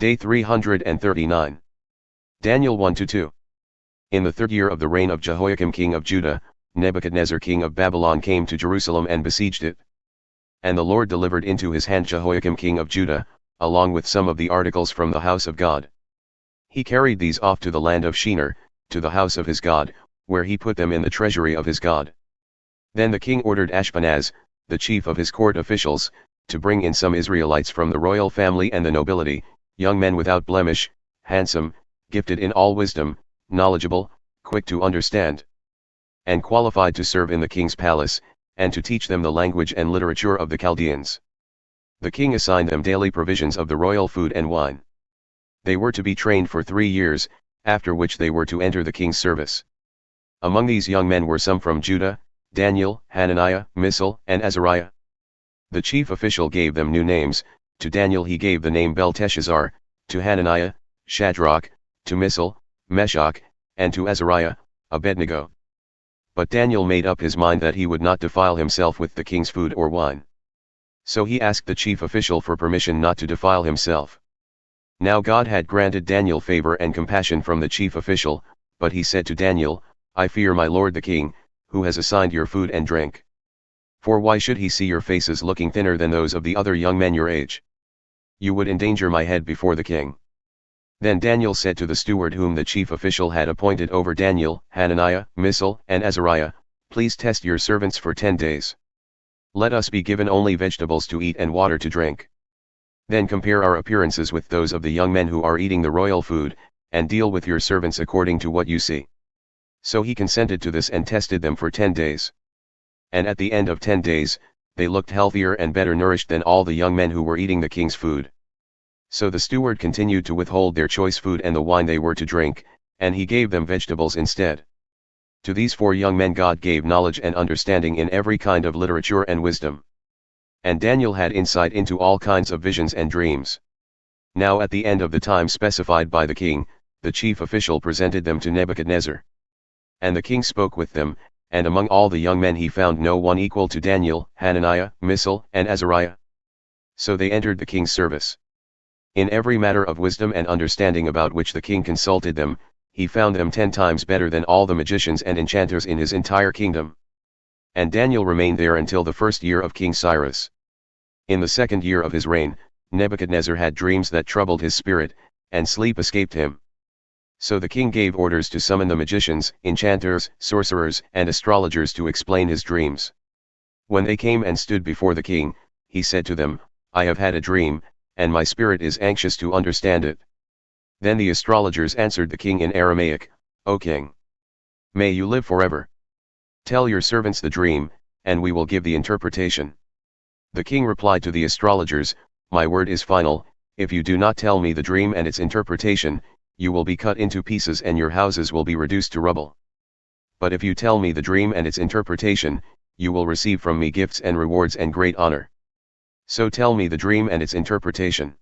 Day 339. Daniel 1-2. In the 3rd year of the reign of Jehoiakim king of Judah, Nebuchadnezzar king of Babylon came to Jerusalem and besieged it. And the Lord delivered into his hand Jehoiakim king of Judah, along with some of the articles from the house of God. He carried these off to the land of Shinar, to the house of his God, where he put them in the treasury of his God. Then the king ordered Ashpenaz, the chief of his court officials, to bring in some Israelites from the royal family and the nobility, young men without blemish, handsome, gifted in all wisdom, knowledgeable, quick to understand, and qualified to serve in the king's palace, and to teach them the language and literature of the Chaldeans. The king assigned them daily provisions of the royal food and wine. They were to be trained for 3 years, after which they were to enter the king's service. Among these young men were some from Judah, Daniel, Hananiah, Mishael, and Azariah. The chief official gave them new names. To Daniel he gave the name Belteshazzar, to Hananiah, Shadrach, to Mishael, Meshach, and to Azariah, Abednego. But Daniel made up his mind that he would not defile himself with the king's food or wine. So he asked the chief official for permission not to defile himself. Now God had granted Daniel favor and compassion from the chief official, but he said to Daniel, "I fear my lord the king, who has assigned your food and drink. For why should he see your faces looking thinner than those of the other young men your age? You would endanger my head before the king." Then Daniel said to the steward whom the chief official had appointed over Daniel, Hananiah, Mishael, and Azariah, "Please test your servants for 10 days. Let us be given only vegetables to eat and water to drink. Then compare our appearances with those of the young men who are eating the royal food, and deal with your servants according to what you see." So he consented to this and tested them for 10 days. And at the end of 10 days, they looked healthier and better nourished than all the young men who were eating the king's food. So the steward continued to withhold their choice food and the wine they were to drink, and he gave them vegetables instead. To these 4 young men God gave knowledge and understanding in every kind of literature and wisdom. And Daniel had insight into all kinds of visions and dreams. Now at the end of the time specified by the king, the chief official presented them to Nebuchadnezzar. And the king spoke with them, and among all the young men he found no one equal to Daniel, Hananiah, Mishael, and Azariah. So they entered the king's service. In every matter of wisdom and understanding about which the king consulted them, he found them 10 times better than all the magicians and enchanters in his entire kingdom. And Daniel remained there until the 1st year of King Cyrus. In the 2nd year of his reign, Nebuchadnezzar had dreams that troubled his spirit, and sleep escaped him. So the king gave orders to summon the magicians, enchanters, sorcerers, and astrologers to explain his dreams. When they came and stood before the king, he said to them, "I have had a dream, and my spirit is anxious to understand it." Then the astrologers answered the king in Aramaic, "O king, may you live forever. Tell your servants the dream, and we will give the interpretation." The king replied to the astrologers, "My word is final. If you do not tell me the dream and its interpretation, you will be cut into pieces and your houses will be reduced to rubble. But if you tell me the dream and its interpretation, you will receive from me gifts and rewards and great honor. So tell me the dream and its interpretation."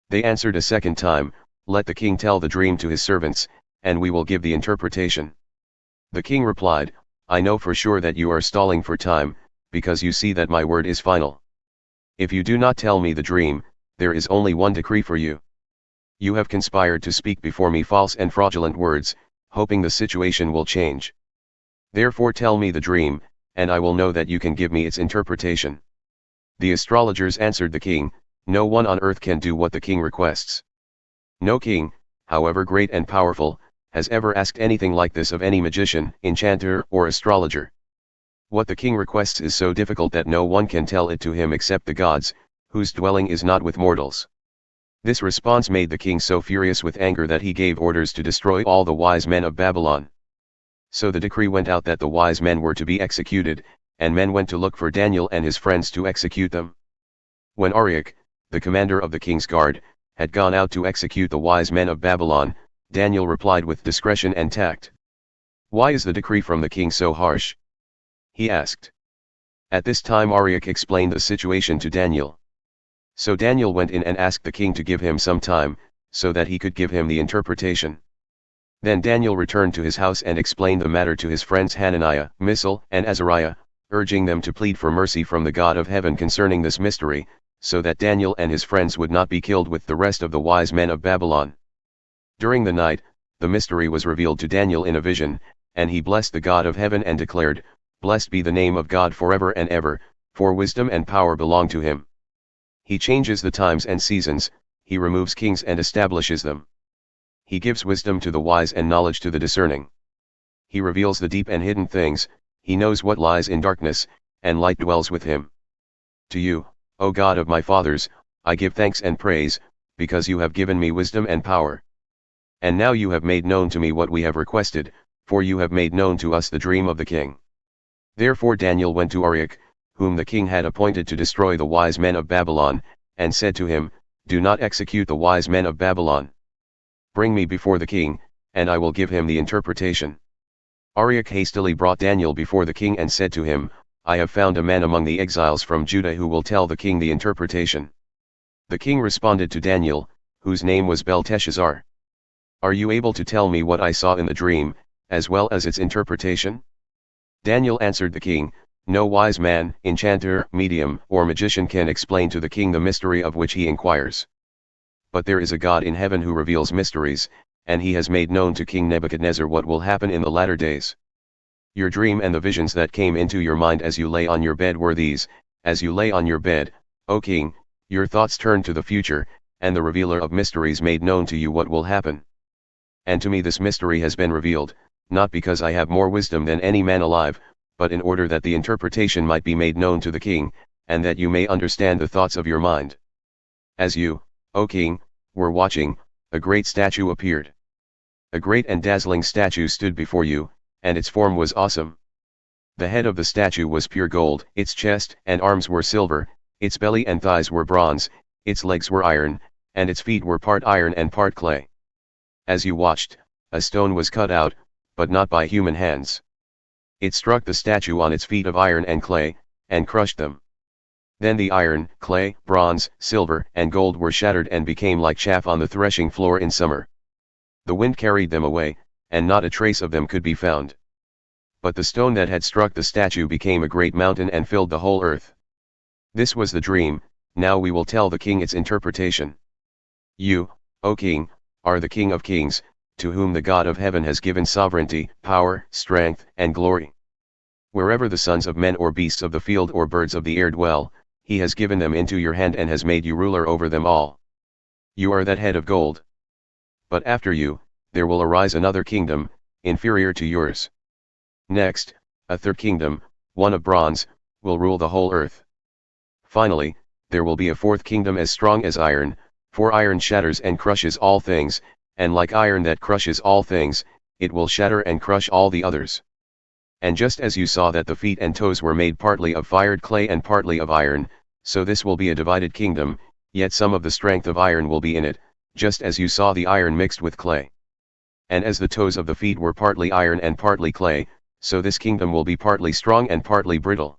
They answered a second time, "Let the king tell the dream to his servants, and we will give the interpretation." The king replied, "I know for sure that you are stalling for time, because you see that my word is final. If you do not tell me the dream, there is only one decree for you. You have conspired to speak before me false and fraudulent words, hoping the situation will change. Therefore tell me the dream, and I will know that you can give me its interpretation." The astrologers answered the king, "No one on earth can do what the king requests. No king, however great and powerful, has ever asked anything like this of any magician, enchanter, or astrologer. What the king requests is so difficult that no one can tell it to him except the gods, whose dwelling is not with mortals." This response made the king so furious with anger that he gave orders to destroy all the wise men of Babylon. So the decree went out that the wise men were to be executed, and men went to look for Daniel and his friends to execute them. When Arioch, the commander of the king's guard, had gone out to execute the wise men of Babylon, Daniel replied with discretion and tact. "Why is the decree from the king so harsh?" he asked. At this time Arioch explained the situation to Daniel. So Daniel went in and asked the king to give him some time, so that he could give him the interpretation. Then Daniel returned to his house and explained the matter to his friends Hananiah, Mishael, and Azariah, urging them to plead for mercy from the God of heaven concerning this mystery, so that Daniel and his friends would not be killed with the rest of the wise men of Babylon. During the night, the mystery was revealed to Daniel in a vision, and he blessed the God of heaven and declared, "Blessed be the name of God forever and ever, for wisdom and power belong to him. He changes the times and seasons, he removes kings and establishes them. He gives wisdom to the wise and knowledge to the discerning. He reveals the deep and hidden things, he knows what lies in darkness, and light dwells with him. To you, O God of my fathers, I give thanks and praise, because you have given me wisdom and power. And now you have made known to me what we have requested, for you have made known to us the dream of the king." Therefore Daniel went to Arioch, whom the king had appointed to destroy the wise men of Babylon, and said to him, "Do not execute the wise men of Babylon. Bring me before the king, and I will give him the interpretation." Arioch hastily brought Daniel before the king and said to him, "I have found a man among the exiles from Judah who will tell the king the interpretation." The king responded to Daniel, whose name was Belteshazzar, "Are you able to tell me what I saw in the dream, as well as its interpretation?" Daniel answered the king, "No wise man, enchanter, medium, or magician can explain to the king the mystery of which he inquires. But there is a God in heaven who reveals mysteries, and he has made known to King Nebuchadnezzar what will happen in the latter days. Your dream and the visions that came into your mind as you lay on your bed were these: as you lay on your bed, O king, your thoughts turned to the future, and the revealer of mysteries made known to you what will happen. And to me this mystery has been revealed, not because I have more wisdom than any man alive, but in order that the interpretation might be made known to the king, and that you may understand the thoughts of your mind. As you, O king, were watching, a great statue appeared. A great and dazzling statue stood before you, and its form was awesome. The head of the statue was pure gold, its chest and arms were silver, its belly and thighs were bronze, its legs were iron, and its feet were part iron and part clay. As you watched, a stone was cut out, but not by human hands. It struck the statue on its feet of iron and clay, and crushed them. Then the iron, clay, bronze, silver, and gold were shattered and became like chaff on the threshing floor in summer. The wind carried them away, and not a trace of them could be found. But the stone that had struck the statue became a great mountain and filled the whole earth. This was the dream. Now we will tell the king its interpretation. You, O king, are the King of kings, to whom the God of heaven has given sovereignty, power, strength, and glory. Wherever the sons of men or beasts of the field or birds of the air dwell, he has given them into your hand and has made you ruler over them all. You are that head of gold. But after you, there will arise another kingdom, inferior to yours. Next, a third kingdom, one of bronze, will rule the whole earth. Finally, there will be a fourth kingdom as strong as iron, for iron shatters and crushes all things, and like iron that crushes all things, it will shatter and crush all the others. And just as you saw that the feet and toes were made partly of fired clay and partly of iron, so this will be a divided kingdom, yet some of the strength of iron will be in it, just as you saw the iron mixed with clay. And as the toes of the feet were partly iron and partly clay, so this kingdom will be partly strong and partly brittle.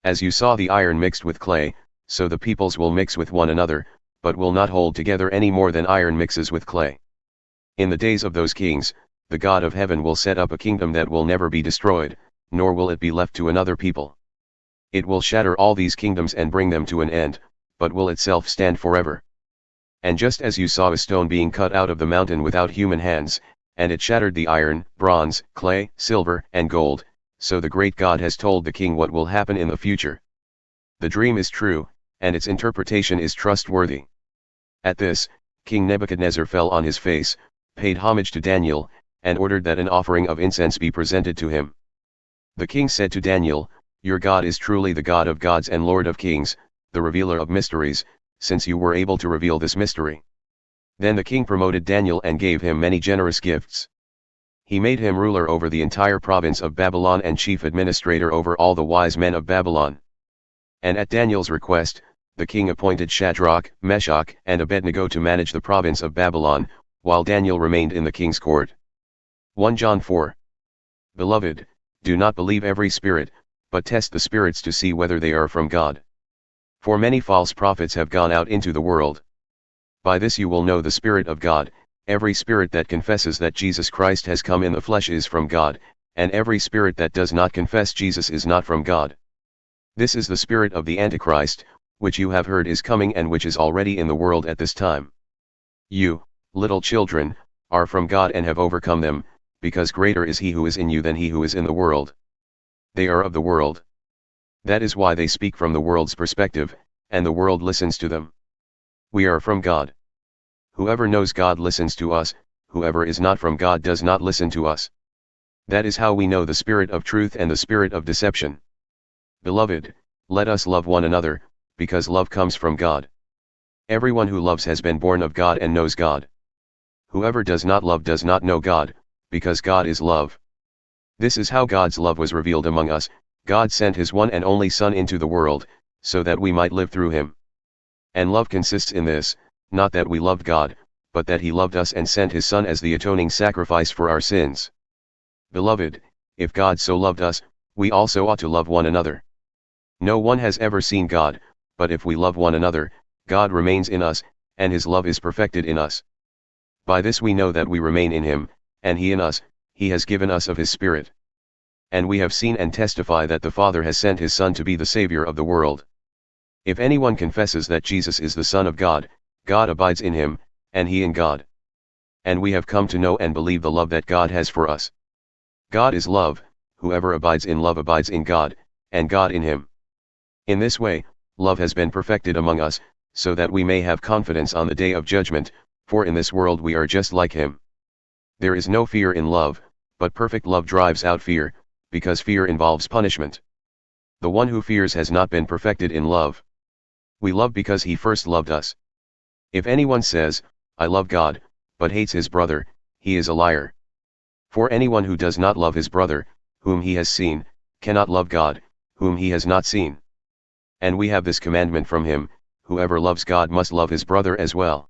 As you saw the iron mixed with clay, so the peoples will mix with one another, but will not hold together any more than iron mixes with clay. In the days of those kings, the God of heaven will set up a kingdom that will never be destroyed, nor will it be left to another people. It will shatter all these kingdoms and bring them to an end, but will itself stand forever. And just as you saw a stone being cut out of the mountain without human hands, and it shattered the iron, bronze, clay, silver, and gold, so the great God has told the king what will happen in the future. The dream is true, and its interpretation is trustworthy. At this, King Nebuchadnezzar fell on his face, paid homage to Daniel, and ordered that an offering of incense be presented to him. The king said to Daniel, "Your God is truly the God of gods and Lord of kings, the revealer of mysteries, since you were able to reveal this mystery." Then the king promoted Daniel and gave him many generous gifts. He made him ruler over the entire province of Babylon and chief administrator over all the wise men of Babylon. And at Daniel's request, the king appointed Shadrach, Meshach, and Abednego to manage the province of Babylon, while Daniel remained in the king's court. 1 John 4. Beloved, do not believe every spirit, but test the spirits to see whether they are from God. For many false prophets have gone out into the world. By this you will know the Spirit of God. Every spirit that confesses that Jesus Christ has come in the flesh is from God, and every spirit that does not confess Jesus is not from God. This is the spirit of the Antichrist, which you have heard is coming and which is already in the world at this time. You, little children, are from God and have overcome them, because greater is he who is in you than he who is in the world. They are of the world. That is why they speak from the world's perspective, and the world listens to them. We are from God. Whoever knows God listens to us, whoever is not from God does not listen to us. That is how we know the spirit of truth and the spirit of deception. Beloved, let us love one another, because love comes from God. Everyone who loves has been born of God and knows God. Whoever does not love does not know God, because God is love. This is how God's love was revealed among us. God sent his one and only Son into the world, so that we might live through him. And love consists in this, not that we loved God, but that he loved us and sent his Son as the atoning sacrifice for our sins. Beloved, if God so loved us, we also ought to love one another. No one has ever seen God, but if we love one another, God remains in us, and his love is perfected in us. By this we know that we remain in him, and he in us. He has given us of his Spirit. And we have seen and testify that the Father has sent his Son to be the Savior of the world. If anyone confesses that Jesus is the Son of God, God abides in him, and he in God. And we have come to know and believe the love that God has for us. God is love. Whoever abides in love abides in God, and God in him. In this way, love has been perfected among us, so that we may have confidence on the day of judgment, for in this world we are just like him. There is no fear in love, but perfect love drives out fear, because fear involves punishment. The one who fears has not been perfected in love. We love because he first loved us. If anyone says, I love God, but hates his brother, he is a liar. For anyone who does not love his brother, whom he has seen, cannot love God, whom he has not seen. And we have this commandment from him, whoever loves God must love his brother as well.